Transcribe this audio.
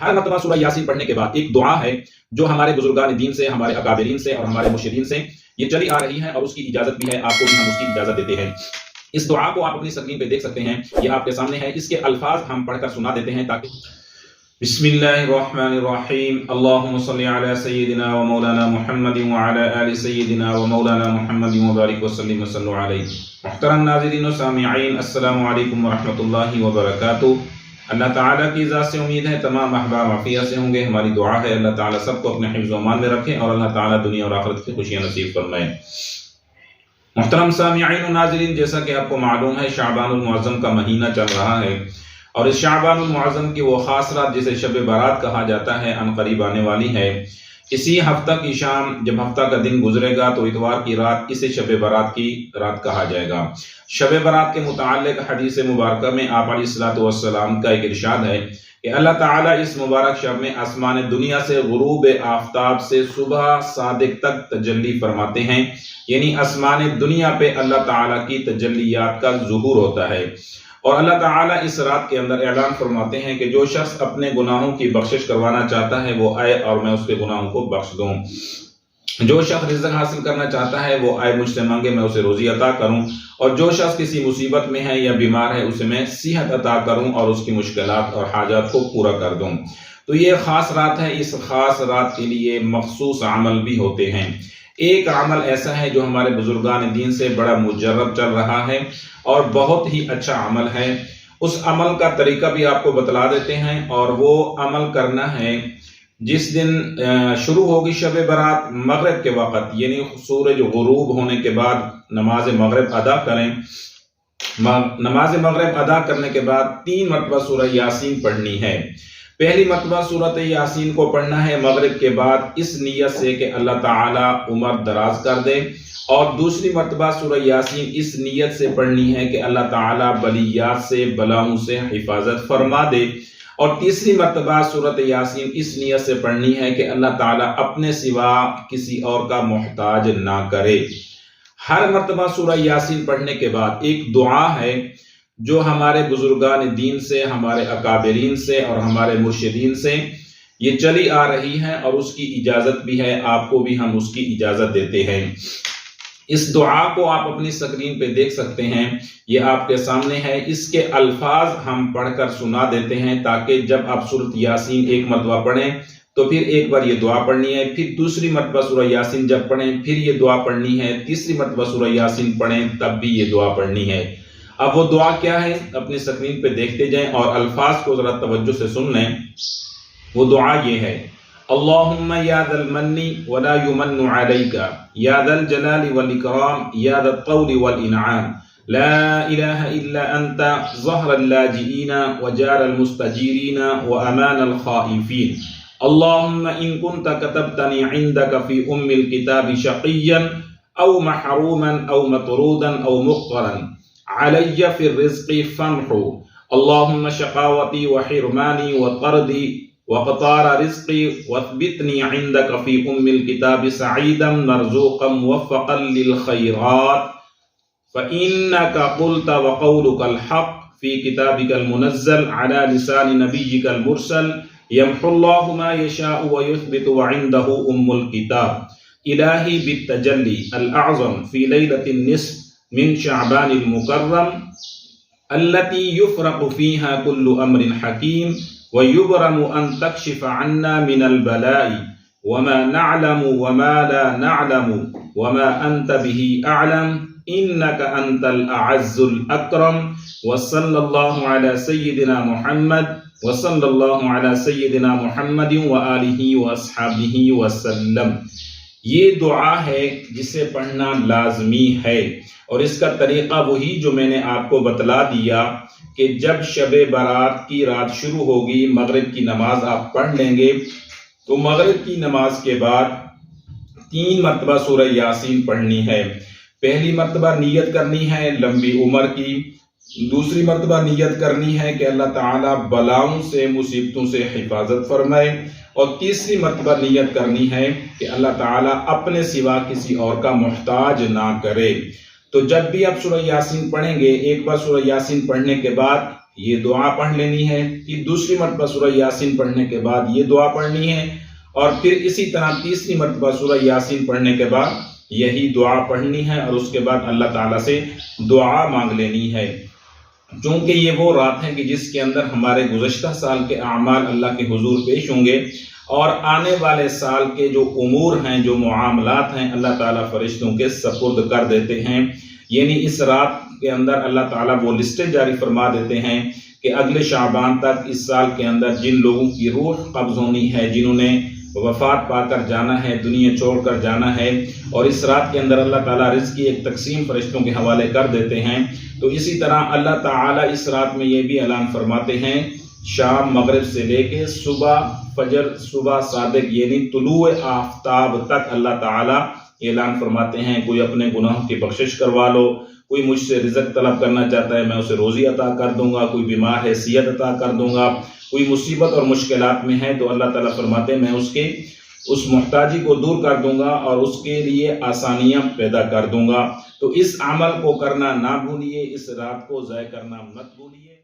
ہر مرتبہ سورہ یاسین پڑھنے کے بعد ایک دعا ہے جو ہمارے بزرگان دین سے، ہمارے اکابرین سے اور ہمارے مرشدین سے یہ چلی آ رہی ہے، اور اس کی اجازت بھی ہے، آپ کو بھی ہم اس کی اجازت دیتے ہیں۔ اس دعا کو آپ اپنی سکرین پہ دیکھ سکتے ہیں، یہ آپ کے سامنے ہے، اس کے الفاظ ہم پڑھ کر سنا دیتے ہیں تاکہ بسم اللہ الرحمن الرحیم اللہم صلی علی سیدنا و مولانا محمد وعلی آل سیدنا و مولانا محمد وبارک وسلم وصلو علیہ۔ محترم ناظرین و سامعین، السلام علیکم ورحمۃ اللہ وبرکاتہ۔ اللہ تعالیٰ کی ذات سے امید ہے تمام احباب عافیت سے ہوں گے۔ ہماری دعا ہے اللہ تعالیٰ سب کو اپنے حفظ و امان میں رکھے اور اللہ تعالیٰ دنیا اور آخرت کی خوشیاں نصیب فرمائے۔ محترم سامعین و ناظرین، جیسا کہ آپ کو معلوم ہے شعبان المعظم کا مہینہ چل رہا ہے، اور اس شعبان المعظم کی وہ خاص رات جسے شب برات کہا جاتا ہے عن قریب آنے والی ہے۔ اسی ہفتہ کی شام جب ہفتہ کا دن گزرے گا تو اتوار کی رات اسے شب برات کی رات کہا جائے گا۔ شب برات کے متعلق حدیث مبارکہ میں آپ علیہ الصلوۃ والسلام کا ایک ارشاد ہے کہ اللہ تعالیٰ اس مبارک شب میں آسمان دنیا سے غروب آفتاب سے صبح صادق تک تجلی فرماتے ہیں، یعنی آسمان دنیا پہ اللہ تعالیٰ کی تجلیات کا ظہور ہوتا ہے۔ اور اللہ تعالیٰ اس رات کے اندر اعلان فرماتے ہیں کہ جو شخص اپنے گناہوں کی بخشش کروانا چاہتا ہے وہ آئے اور میں اس کے گناہوں کو بخش دوں۔ جو شخص رزق حاصل کرنا چاہتا ہے وہ آئے مجھ سے مانگے، میں اسے روزی عطا کروں، اور جو شخص کسی مصیبت میں ہے یا بیمار ہے اسے میں صحت عطا کروں اور اس کی مشکلات اور حاجات کو پورا کر دوں۔ تو یہ خاص رات ہے، اس خاص رات کے لیے مخصوص عمل بھی ہوتے ہیں۔ ایک عمل ایسا ہے جو ہمارے بزرگان دین سے بڑا مجرب چل رہا ہے اور بہت ہی اچھا عمل ہے۔ اس عمل کا طریقہ بھی آپ کو بتلا دیتے ہیں، اور وہ عمل کرنا ہے جس دن شروع ہوگی شب برات مغرب کے وقت، یعنی سورج غروب ہونے کے بعد نماز مغرب ادا کریں۔ نماز مغرب ادا کرنے کے بعد 3 مرتبہ سورہ یاسین پڑھنی ہے۔ پہلی مرتبہ سورۃ یاسین کو پڑھنا ہے مغرب کے بعد اس نیت سے کہ اللہ تعالیٰ عمر دراز کر دے، اور دوسری مرتبہ سورہ یاسین اس نیت سے پڑھنی ہے کہ اللہ تعالیٰ بلیات سے، بلاؤں سے حفاظت فرما دے، اور تیسری مرتبہ سورۃ یاسین اس نیت سے پڑھنی ہے کہ اللہ تعالیٰ اپنے سوا کسی اور کا محتاج نہ کرے۔ ہر مرتبہ سورہ یاسین پڑھنے کے بعد ایک دعا ہے جو ہمارے بزرگان دین سے، ہمارے اکابرین سے اور ہمارے مرشدین سے یہ چلی آ رہی ہے، اور اس کی اجازت بھی ہے، آپ کو بھی ہم اس کی اجازت دیتے ہیں۔ اس دعا کو آپ اپنی سکرین پہ دیکھ سکتے ہیں، یہ آپ کے سامنے ہے، اس کے الفاظ ہم پڑھ کر سنا دیتے ہیں تاکہ جب آپ سورۃ یاسین ایک مرتبہ پڑھیں تو پھر ایک بار یہ دعا پڑھنی ہے، پھر دوسری مرتبہ سورہ یاسین جب پڑھیں پھر یہ دعا پڑھنی ہے، تیسری مرتبہ سورہ یاسین پڑھیں تب بھی یہ دعا پڑھنی ہے۔ اب وہ دعا کیا ہے اپنی سکرین پہ دیکھتے جائیں اور الفاظ کو ذرا توجہ سے سن لیں۔ وہ دعا یہ ہے: اللہم یا ذا المن ولا یمن علیک یا ذا الجلال والاکرام یا ذا الطول والانعام لا الہ الا انت ظہر اللاجئین وجار المستجیرین وامان الخائفین اللہم ان کنت کتبتنی عندک فی ام الکتاب شقیا او محروما او مطرودا او مقترا علی فی الرزق فامحو اللہم شقاوتی وحرمانی وطردی وقطار رزقی واثبتنی عندک فی ام الکتاب سعیدا مرزوقا موفقا للخیرات فإنك قلت وقولك الحق في كتابك المنزل على لسان نبيك المرسل يمحو الله ما يشاء ويثبت وعنده أم الكتاب إلهي بالتجلي الأعظم في ليلة النصف من شعبان المكرم التي يفرق فيها كل أمر حكيم ويبرم أن تكشف عنا من البلاء وما نعلم وما لا نعلم وما أنت به أعلم إنك أنت الأعز الأكرم وصلى الله على سيدنا محمد وصلى الله على سيدنا محمد وآلہ وأصحابہ وسلم۔ یہ دعا ہے جسے پڑھنا لازمی ہے، اور اس کا طریقہ وہی جو میں نے آپ کو بتلا دیا کہ جب شب برات کی رات شروع ہوگی مغرب کی نماز آپ پڑھ لیں گے تو مغرب کی نماز کے بعد 3 مرتبہ سورہ یاسین پڑھنی ہے۔ پہلی مرتبہ نیت کرنی ہے لمبی عمر کی، دوسری مرتبہ نیت کرنی ہے کہ اللہ تعالیٰ بلاؤں سے، مصیبتوں سے حفاظت فرمائے، اور تیسری مرتبہ نیت کرنی ہے کہ اللہ تعالیٰ اپنے سوا کسی اور کا محتاج نہ کرے۔ تو جب بھی آپ سورہ یاسین پڑھیں گے، ایک بار سورہ یاسین پڑھنے کے بعد یہ دعا پڑھ لینی ہے، پھر دوسری مرتبہ سورہ یاسین پڑھنے کے بعد یہ دعا پڑھنی ہے، اور پھر اسی طرح تیسری مرتبہ سورہ یاسین پڑھنے کے بعد یہی دعا پڑھنی ہے، اور اس کے بعد اللہ تعالیٰ سے دعا مانگ لینی ہے۔ چونکہ یہ وہ رات ہے کہ جس کے اندر ہمارے گزشتہ سال کے اعمال اللہ کے حضور پیش ہوں گے، اور آنے والے سال کے جو امور ہیں، جو معاملات ہیں، اللہ تعالیٰ فرشتوں کے سپرد کر دیتے ہیں۔ یعنی اس رات کے اندر اللہ تعالیٰ وہ لسٹیں جاری فرما دیتے ہیں کہ اگلے شعبان تک اس سال کے اندر جن لوگوں کی روح قبض ہونی ہے، جنہوں نے وفات پا کر جانا ہے، دنیا چھوڑ کر جانا ہے، اور اس رات کے اندر اللہ تعالیٰ رزق کی ایک تقسیم فرشتوں کے حوالے کر دیتے ہیں۔ تو اسی طرح اللہ تعالیٰ اس رات میں یہ بھی اعلان فرماتے ہیں، شام مغرب سے لے کے صبح فجر، صبح صادق یعنی طلوع آفتاب تک اللہ تعالیٰ اعلان فرماتے ہیں، کوئی اپنے گناہوں کی بخشش کروا لو، کوئی مجھ سے رزق طلب کرنا چاہتا ہے میں اسے روزی عطا کر دوں گا، کوئی بیمار ہے صحت عطا کر دوں گا، کوئی مصیبت اور مشکلات میں ہے تو اللہ تعالیٰ فرماتے ہیں میں اس محتاجی کو دور کر دوں گا اور اس کے لیے آسانیاں پیدا کر دوں گا۔ تو اس عمل کو کرنا نہ بھولیے، اس رات کو ضائع کرنا مت بھولیے۔